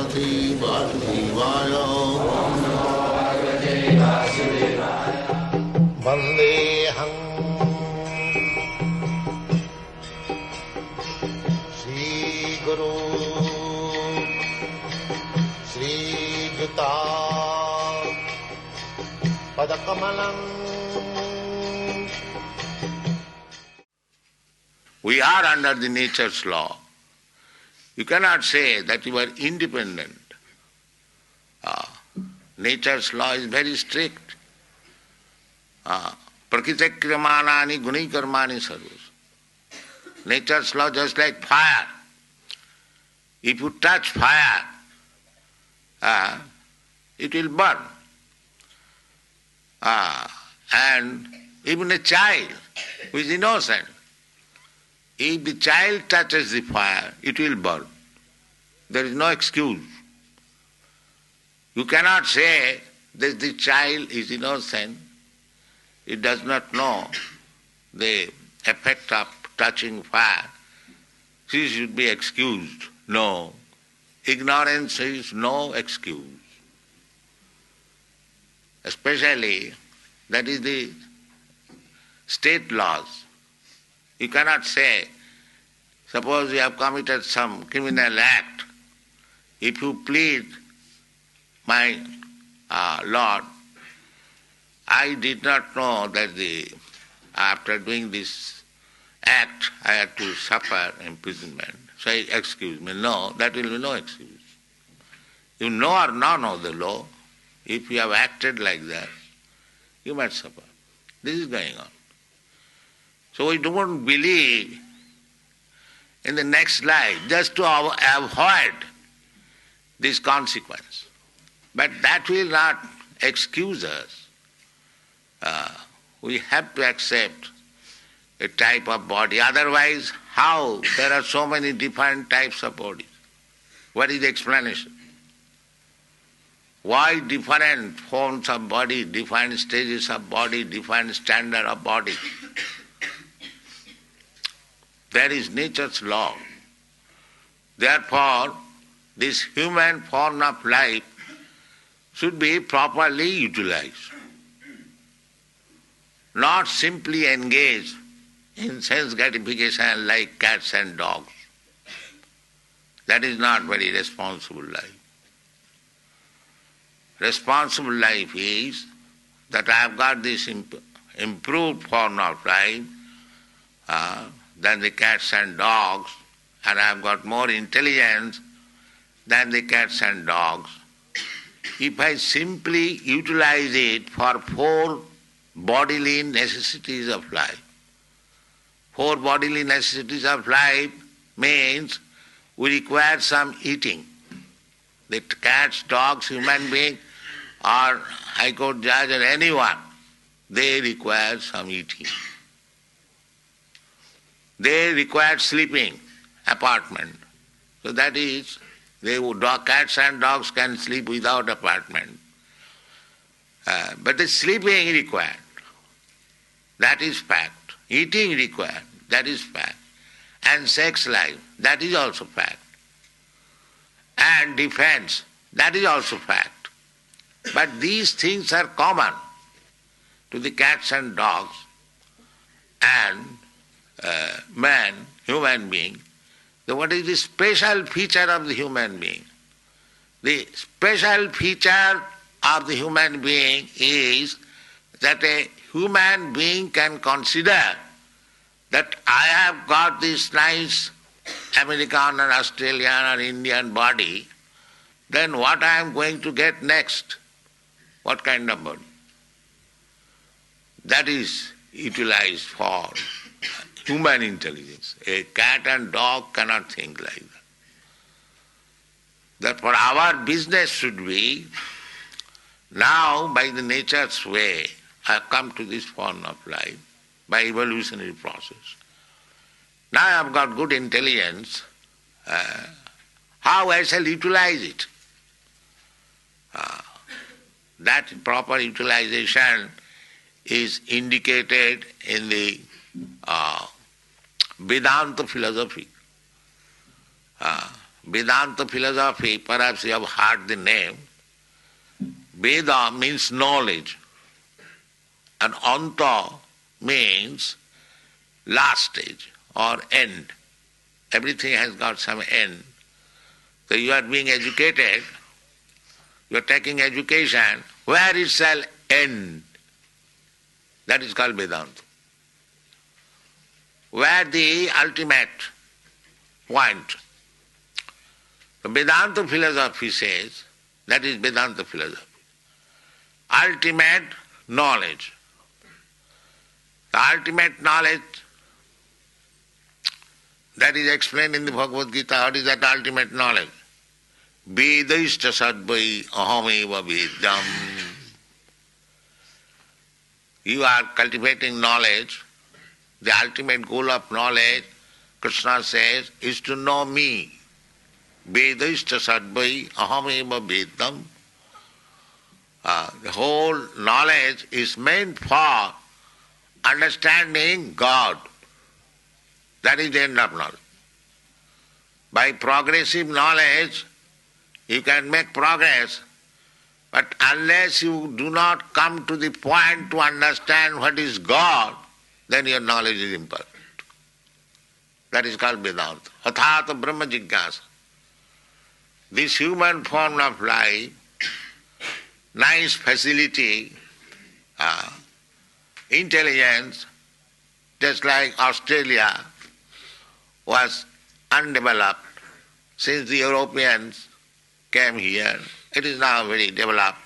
Bhagavate Vasudevaya. Vandeham Shri Guru Shri Juta Padakamalam. We are under the nature's law. You cannot say that you are independent. Nature's law is very strict. Prakritakriyamanani gunaikarmani sarvas. Nature's law just like fire. If you touch fire, it will burn. And even a child who is innocent, if the child touches the fire, it will burn. There is no excuse. You cannot say that the child is innocent, it does not know the effect of touching fire. She should be excused. No. Ignorance is no excuse. Especially, that is the state laws. You cannot say, suppose you have committed some criminal act, if you plead, my Lord, I did not know that after doing this act I had to suffer imprisonment. So excuse me. No, that will be no excuse. You know or not know the law. If you have acted like that, you might suffer. This is going on. So we don't believe in the next life just to avoid this consequence. But that will not excuse us. We have to accept a type of body. Otherwise, how? There are so many different types of bodies. What is the explanation? Why different forms of body, different stages of body, different standard of body? That is nature's law. Therefore, this human form of life should be properly utilized. Not simply engaged in sense gratification like cats and dogs. That is not very responsible life. Responsible life is that I have got this improved form of life than the cats and dogs, and I have got more intelligence than the cats and dogs. If I simply utilize it for 4 bodily necessities of life, 4 bodily necessities of life means we require some eating. The cats, dogs, human being, or High Court judge or anyone, they require some eating. They require sleeping, apartment. So that is, cats and dogs can sleep without apartment. But the sleeping required, that is fact. Eating required, that is fact. And sex life, that is also fact. And defense, that is also fact. But these things are common to the cats and dogs and man, human being. So what is the special feature of the human being? The special feature of the human being is that a human being can consider that I have got this nice American or Australian or Indian body, then what I am going to get next? What kind of body? That is utilized for human intelligence. A cat and dog cannot think like that. Therefore our business should be, now by the nature's way, I have come to this form of life, by evolutionary process. Now I have got good intelligence, how I shall utilize it? That proper utilization is indicated in the Vedanta philosophy. Vedanta philosophy, perhaps you have heard the name. Veda means knowledge, and Anta means last stage or end. Everything has got some end. So you are being educated, you are taking education, where it shall end. That is called Vedanta. Where the ultimate point. The Vedanta philosophy says, that is Vedanta philosophy. Ultimate knowledge. The ultimate knowledge, that is explained in the Bhagavad Gita. What is that ultimate knowledge? Vedaishta sadvai ahameva vedyam. You are cultivating knowledge. The ultimate goal of knowledge, Krishna says, is to know me. Vedaishta sadvai ahameva vedyam. The whole knowledge is meant for understanding God. That is the end of knowledge. By progressive knowledge, you can make progress, but unless you do not come to the point to understand what is God, then your knowledge is imperfect. That is called Vedanta. Athata Brahma Jigyasa. This human form of life, nice facility, intelligence, just like Australia was undeveloped since the Europeans came here. It is now very developed,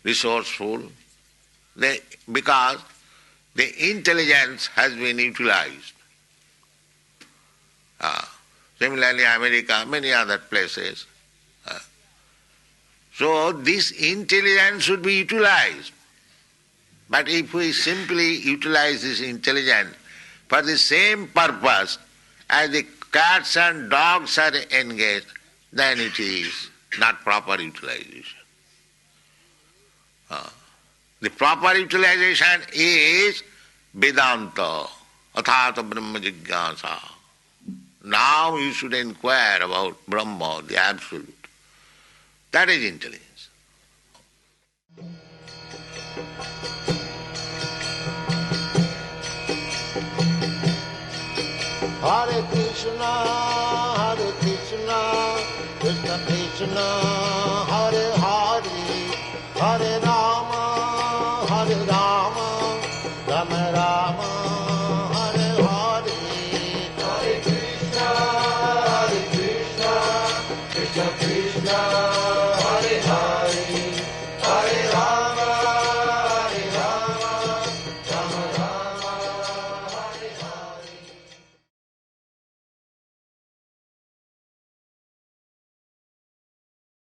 resourceful, because the intelligence has been utilized. Similarly, America, many other places. So this intelligence should be utilized. But if we simply utilize this intelligence for the same purpose as the cats and dogs are engaged, then it is not proper utilization. The proper utilization is Vedanta, Athata Brahma Jigyasa. Now you should inquire about Brahma, the Absolute. That is intelligence. Hare Krishna, Krishna Krishna,